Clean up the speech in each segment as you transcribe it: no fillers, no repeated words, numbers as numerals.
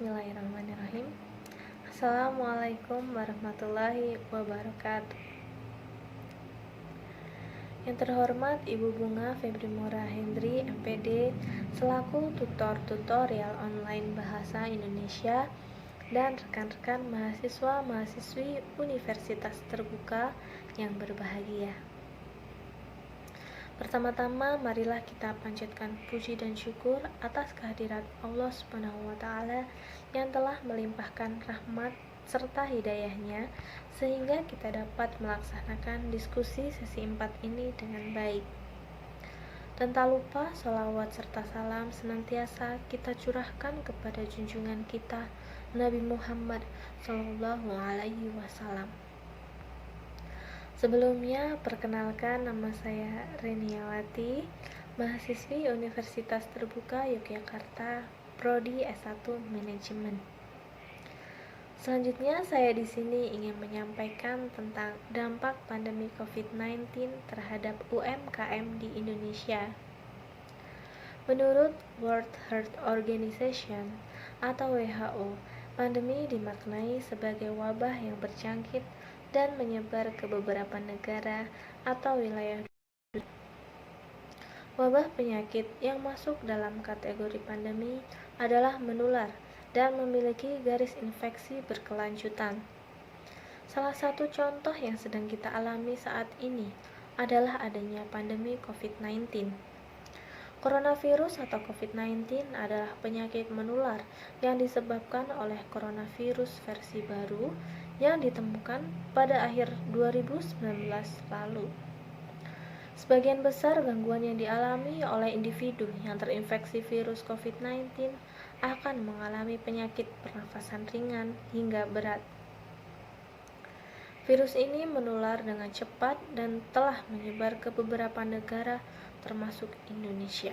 Bismillahirrahmanirrahim. Assalamualaikum warahmatullahi wabarakatuh. Yang terhormat Ibu Bunga Febri Mora Hendri, MPD, selaku tutor tutorial online bahasa Indonesia, dan rekan-rekan mahasiswa-mahasiswi Universitas Terbuka yang berbahagia. Pertama-tama, marilah kita panjatkan puji dan syukur atas kehadirat Allah Subhanahu wa Ta'ala yang telah melimpahkan rahmat serta hidayahnya sehingga kita dapat melaksanakan diskusi sesi 4 ini dengan baik. Dan tak lupa sholawat serta salam senantiasa kita curahkan kepada junjungan kita Nabi Muhammad Sallallahu Alaihi Wasallam. Sebelumnya, perkenalkan, nama saya Reniawati, mahasiswi Universitas Terbuka Yogyakarta, Prodi S1 Manajemen. Selanjutnya, saya di sini ingin menyampaikan tentang dampak pandemi COVID-19 terhadap UMKM di Indonesia. Menurut World Health Organization atau WHO, pandemi dimaknai sebagai wabah yang berjangkit dan menyebar ke beberapa negara atau wilayah dunia. Wabah penyakit yang masuk dalam kategori pandemi adalah menular dan memiliki garis infeksi berkelanjutan. Salah satu contoh yang sedang kita alami saat ini adalah adanya pandemi COVID-19. Coronavirus atau COVID-19 adalah penyakit menular yang disebabkan oleh coronavirus versi baru yang ditemukan pada akhir 2019 lalu. Sebagian besar gangguan yang dialami oleh individu yang terinfeksi virus COVID-19 akan mengalami penyakit pernafasan ringan hingga berat. Virus ini menular dengan cepat dan telah menyebar ke beberapa negara termasuk Indonesia.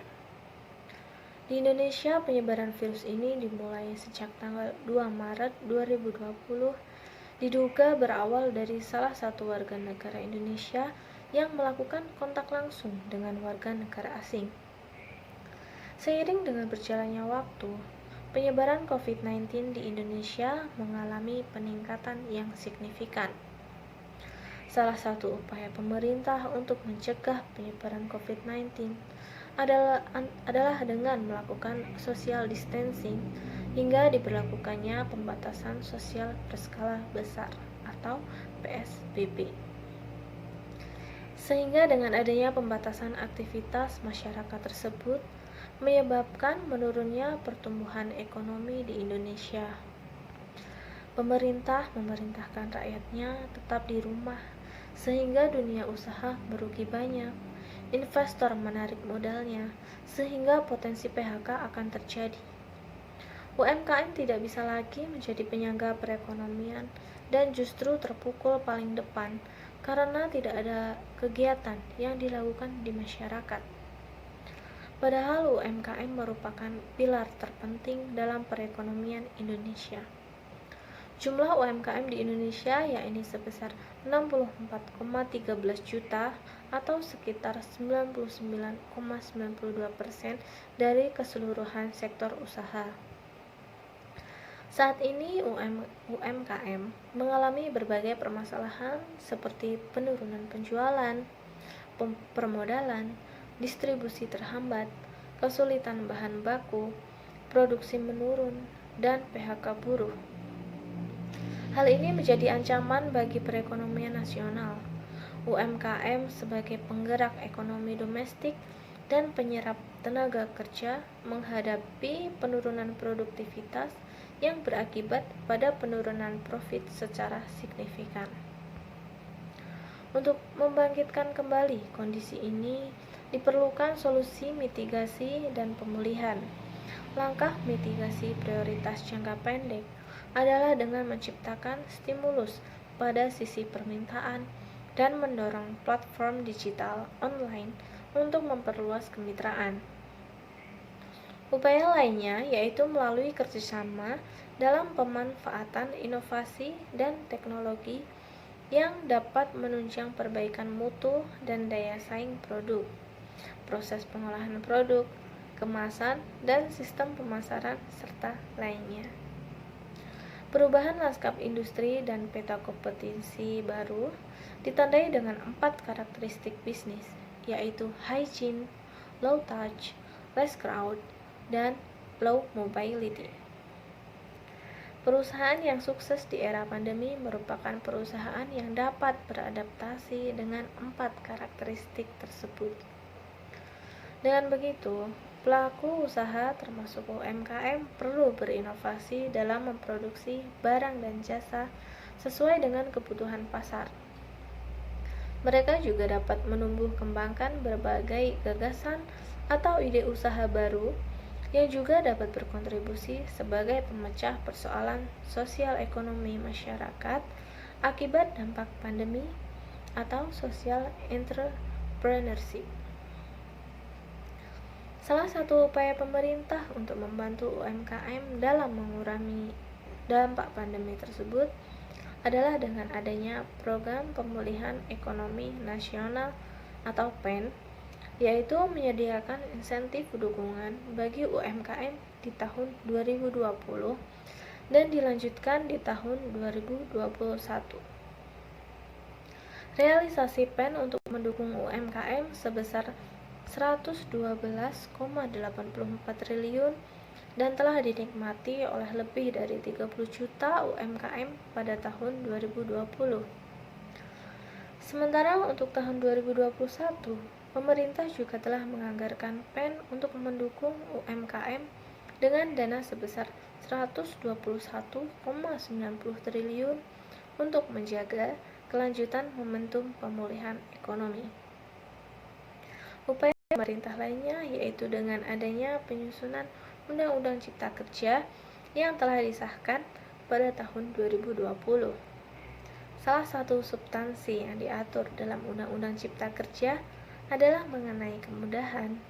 Di Indonesia, penyebaran virus ini dimulai sejak tanggal 2 Maret 2020, diduga berawal dari salah satu warga negara Indonesia yang melakukan kontak langsung dengan warga negara asing. Seiring dengan berjalannya waktu, penyebaran COVID-19 di Indonesia mengalami peningkatan yang signifikan. Salah satu upaya pemerintah untuk mencegah penyebaran COVID-19 adalah dengan melakukan social distancing hingga diberlakukannya pembatasan sosial berskala besar atau PSBB. Sehingga dengan adanya pembatasan aktivitas masyarakat tersebut menyebabkan menurunnya pertumbuhan ekonomi di Indonesia. Pemerintah memerintahkan rakyatnya tetap di rumah sehingga dunia usaha merugi banyak. Investor menarik modalnya sehingga potensi PHK akan terjadi. UMKM tidak bisa lagi menjadi penyangga perekonomian dan justru terpukul paling depan karena tidak ada kegiatan yang dilakukan di masyarakat. Padahal UMKM merupakan pilar terpenting dalam perekonomian Indonesia. Jumlah UMKM di Indonesia yakni sebesar 64,13 juta atau sekitar 99,92% dari keseluruhan sektor usaha. Saat ini UMKM mengalami berbagai permasalahan seperti penurunan penjualan, permodalan, distribusi terhambat, kesulitan bahan baku, produksi menurun, dan PHK buruh. Hal ini menjadi ancaman bagi perekonomian nasional. UMKM sebagai penggerak ekonomi domestik dan penyerap tenaga kerja menghadapi penurunan produktivitas yang berakibat pada penurunan profit secara signifikan. Untuk membangkitkan kembali kondisi ini, diperlukan solusi mitigasi dan pemulihan. Langkah mitigasi prioritas jangka pendek adalah dengan menciptakan stimulus pada sisi permintaan dan mendorong platform digital online untuk memperluas kemitraan. Upaya lainnya yaitu melalui kerjasama dalam pemanfaatan inovasi dan teknologi yang dapat menunjang perbaikan mutu dan daya saing produk, proses pengolahan produk, kemasan, dan sistem pemasaran, serta lainnya. Perubahan lanskap industri dan peta kompetisi baru ditandai dengan 4 karakteristik bisnis, yaitu hygiene, low touch, less crowd, dan low mobility. Perusahaan yang sukses di era pandemi merupakan perusahaan yang dapat beradaptasi dengan 4 karakteristik tersebut. Dengan begitu, pelaku usaha termasuk UMKM perlu berinovasi dalam memproduksi barang dan jasa sesuai dengan kebutuhan pasar. Mereka juga dapat menumbuh kembangkan berbagai gagasan atau ide usaha baru yang juga dapat berkontribusi sebagai pemecah persoalan sosial ekonomi masyarakat akibat dampak pandemi atau social entrepreneurship. Salah satu upaya pemerintah untuk membantu UMKM dalam mengurangi dampak pandemi tersebut adalah dengan adanya Program Pemulihan Ekonomi Nasional atau PEN, yaitu menyediakan insentif dukungan bagi UMKM di tahun 2020 dan dilanjutkan di tahun 2021. Realisasi PEN untuk mendukung UMKM sebesar 112,84 triliun dan telah dinikmati oleh lebih dari 30 juta UMKM pada tahun 2020. Sementara untuk tahun 2021, pemerintah juga telah menganggarkan PEN untuk mendukung UMKM dengan dana sebesar 121,90 triliun untuk menjaga kelanjutan momentum pemulihan ekonomi. Upaya pemerintah lainnya yaitu dengan adanya penyusunan Undang-Undang Cipta Kerja yang telah disahkan pada tahun 2020. Salah satu substansi yang diatur dalam Undang-Undang Cipta Kerja adalah mengenai kemudahan,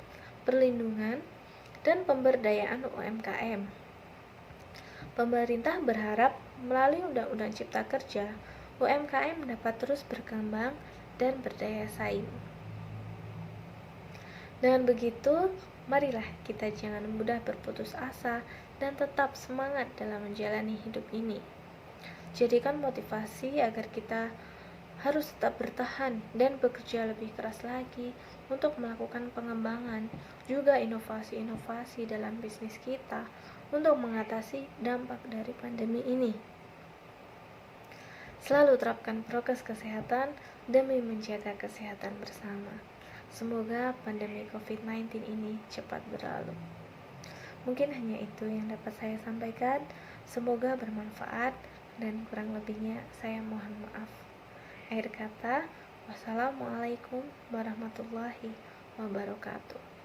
perlindungan, dan pemberdayaan UMKM. Pemerintah berharap melalui Undang-Undang Cipta Kerja, UMKM dapat terus berkembang dan berdaya saing. Dengan begitu, marilah kita jangan mudah berputus asa dan tetap semangat dalam menjalani hidup ini. Jadikan motivasi agar kita harus tetap bertahan dan bekerja lebih keras lagi untuk melakukan pengembangan, juga inovasi-inovasi dalam bisnis kita untuk mengatasi dampak dari pandemi ini. Selalu terapkan prokes kesehatan demi menjaga kesehatan bersama. Semoga pandemi COVID-19 ini cepat berlalu. Mungkin hanya itu yang dapat saya sampaikan. Semoga bermanfaat dan kurang lebihnya saya mohon maaf. Akhir kata, wassalamualaikum warahmatullahi wabarakatuh.